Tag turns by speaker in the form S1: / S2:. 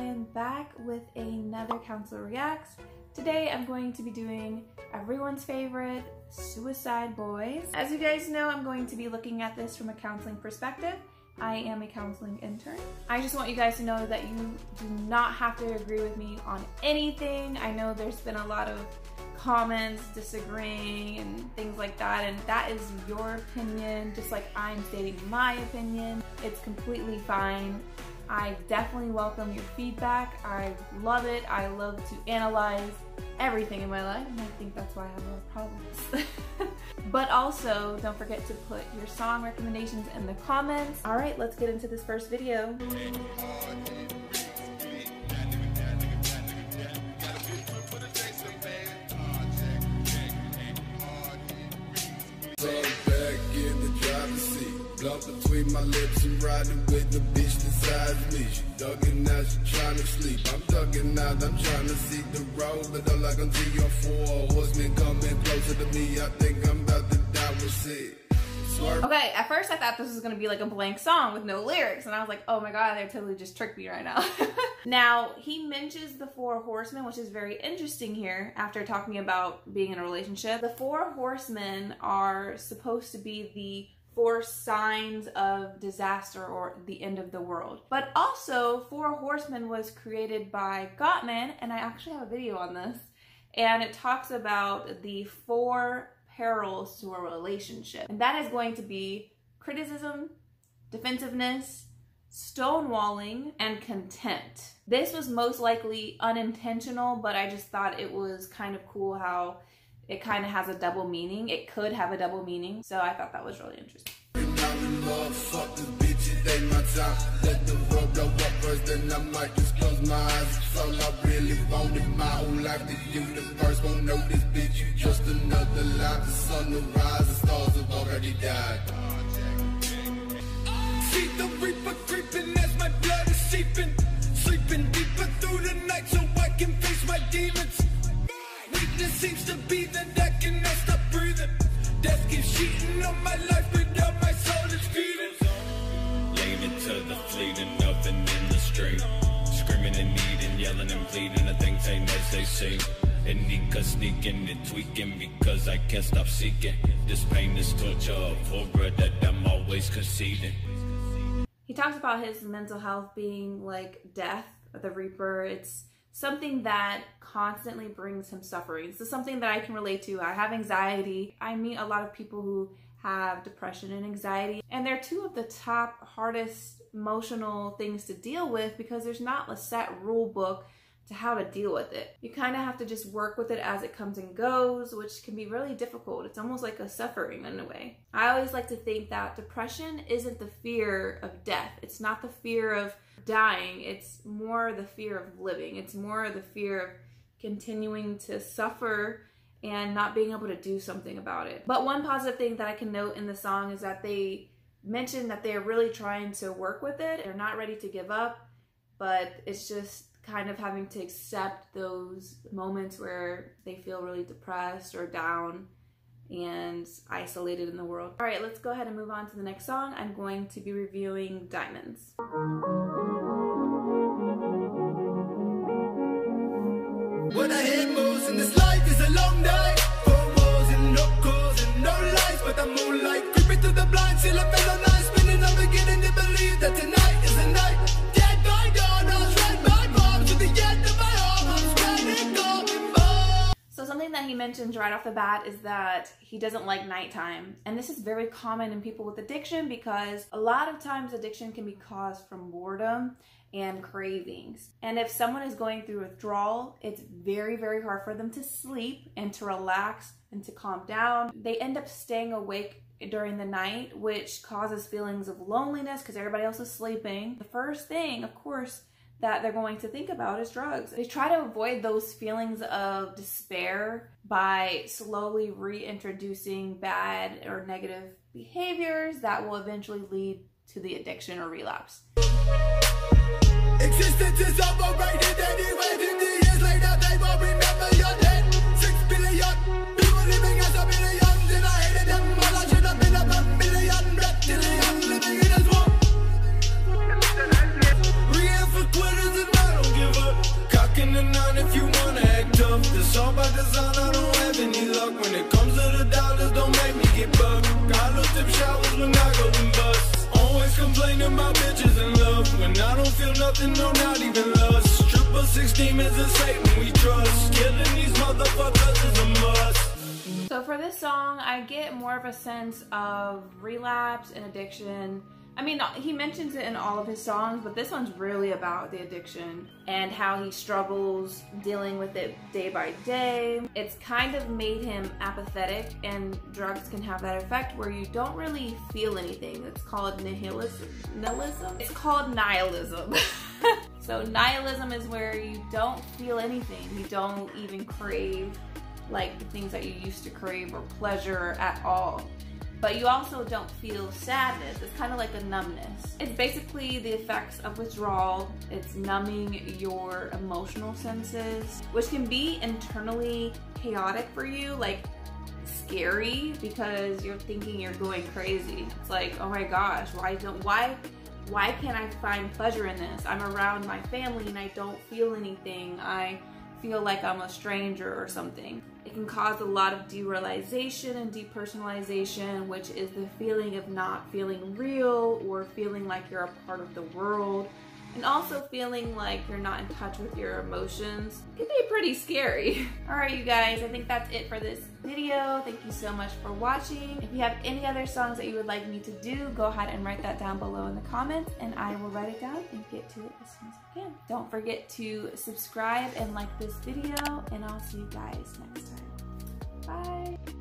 S1: I am back with another Counselor Reacts. Today I'm going to be doing everyone's favorite, Suicide Boys. As you guys know, I'm going to be looking at this from a counseling perspective. I am a counseling intern. I just want you guys to know that you do not have to agree with me on anything. I know there's been a lot of comments disagreeing and things like that, and that is your opinion, just like I'm stating my opinion. It's completely fine. I definitely welcome your feedback. I love it. I love to analyze everything in my life, and I think that's why I have a lot of problems. But also, don't forget to put your song recommendations in the comments. All right, let's get into this first video.
S2: Blunt between my lips and riding with the bitch beside me. She ducking out, she trying to sleep. I'm ducking out, I'm trying to see the road, but all I can see are four horsemen coming closer to me. I think I'm about to die with sick.
S1: Okay, at first I thought this was gonna be like a blank song with no lyrics, and I was like, oh my god, they totally just tricked me right now. Now, he mentions the four horsemen, which is very interesting here after talking about being in a relationship. The four horsemen are supposed to be the four signs of disaster or the end of the world. But also, Four Horsemen was created by Gottman, and I actually have a video on this, and it talks about the four perils to a relationship. And that is going to be criticism, defensiveness, stonewalling, and contempt. This was most likely unintentional, but I just thought it was kind of cool how it kind of has a double meaning. It could have a double meaning, so I thought that was really interesting.
S2: Let the world blow up first, then I might just close my eyes. It's all I really wanted my whole life. The universe won't know this bitch, you just another life. The sun will rise, the stars have already died. See the reaper creeping as my blood is seeping, sleeping deeper through the night so I can face my demons. Weakness seems to be that I cannot stop breathing. Death keeps cheating on my life without my soul is feeding. Laying into the fleeting, nothing in the street. Screaming and needing, yelling and pleading. The things ain't as they seem. And Nika sneaking and tweaking because I can't stop seeking. This pain is torture of horror that I'm always conceding.
S1: He talks about his mental health being like death, the Reaper. It's something that constantly brings him suffering. This is something that I can relate to. I have anxiety. I meet a lot of people who have depression and anxiety, and they're two of the top hardest emotional things to deal with because there's not a set rule book to how to deal with it. You kind of have to just work with it as it comes and goes, which can be really difficult. It's almost like a suffering in a way. I always like to think that depression isn't the fear of death. It's not the fear of dying. It's more the fear of living. It's more the fear of continuing to suffer and not being able to do something about it. But one positive thing that I can note in the song is that they mention that they're really trying to work with it. They're not ready to give up, but it's just kind of having to accept those moments where they feel really depressed or down and isolated in the world. All right, let's go ahead and move on to the next song. I'm going to be reviewing Diemonds.
S2: What I hate most in this life is a long night. 4 walls and no calls and no lights, but the moonlight creeping through the blinds till I feel alive. Spinning, I'm beginning to believe that tonight is the night. Dead by dawn, I'll shred my bombs to the end of my arm. I'm spreading going bomb.
S1: So something that he mentions right off the bat is that he doesn't like nighttime. And this is very common in people with addiction because a lot of times addiction can be caused from boredom and cravings. And if someone is going through withdrawal, it's very, very hard for them to sleep and to relax and to calm down. They end up staying awake during the night, which causes feelings of loneliness because everybody else is sleeping. The first thing, of course, that they're going to think about is drugs. They try to avoid those feelings of despair by slowly reintroducing bad or negative behaviors that will eventually lead to the addiction or relapse.
S2: Existence is overrated anyway. 50 years later, they won't remember your dead. 6 billion people living as a million. Then I hated them all. I should have been up a million reptilian living in this world. Real for quitters and I don't talking about bitches and love when I don't feel nothing, no, not even lust. 666 demons and Satan we trust. Killing these motherfuckers is a must.
S1: So for this song, I get more of a sense of relapse and addiction. I mean, he mentions it in all of his songs, but this one's really about the addiction and how he struggles dealing with it day by day. It's kind of made him apathetic, and drugs can have that effect where you don't really feel anything. It's called nihilism. It's called nihilism. So nihilism is where you don't feel anything. You don't even crave like the things that you used to crave or pleasure at all. But you also don't feel sadness. It's kind of like a numbness. It's basically the effects of withdrawal. It's numbing your emotional senses, which can be internally chaotic for you, like scary, because you're thinking you're going crazy. It's like, oh my gosh, why can't I find pleasure in this? I'm around my family and I don't feel anything. I feel like I'm a stranger or something. It can cause a lot of derealization and depersonalization, which is the feeling of not feeling real or feeling like you're a part of the world, and also feeling like you're not in touch with your emotions. It can be pretty scary. Alright you guys, I think that's it for this video. Thank you so much for watching. If you have any other songs that you would like me to do, go ahead and write that down below in the comments and I will write it down and get to it as soon as I can. Don't forget to subscribe and like this video, and I'll see you guys next time. Bye!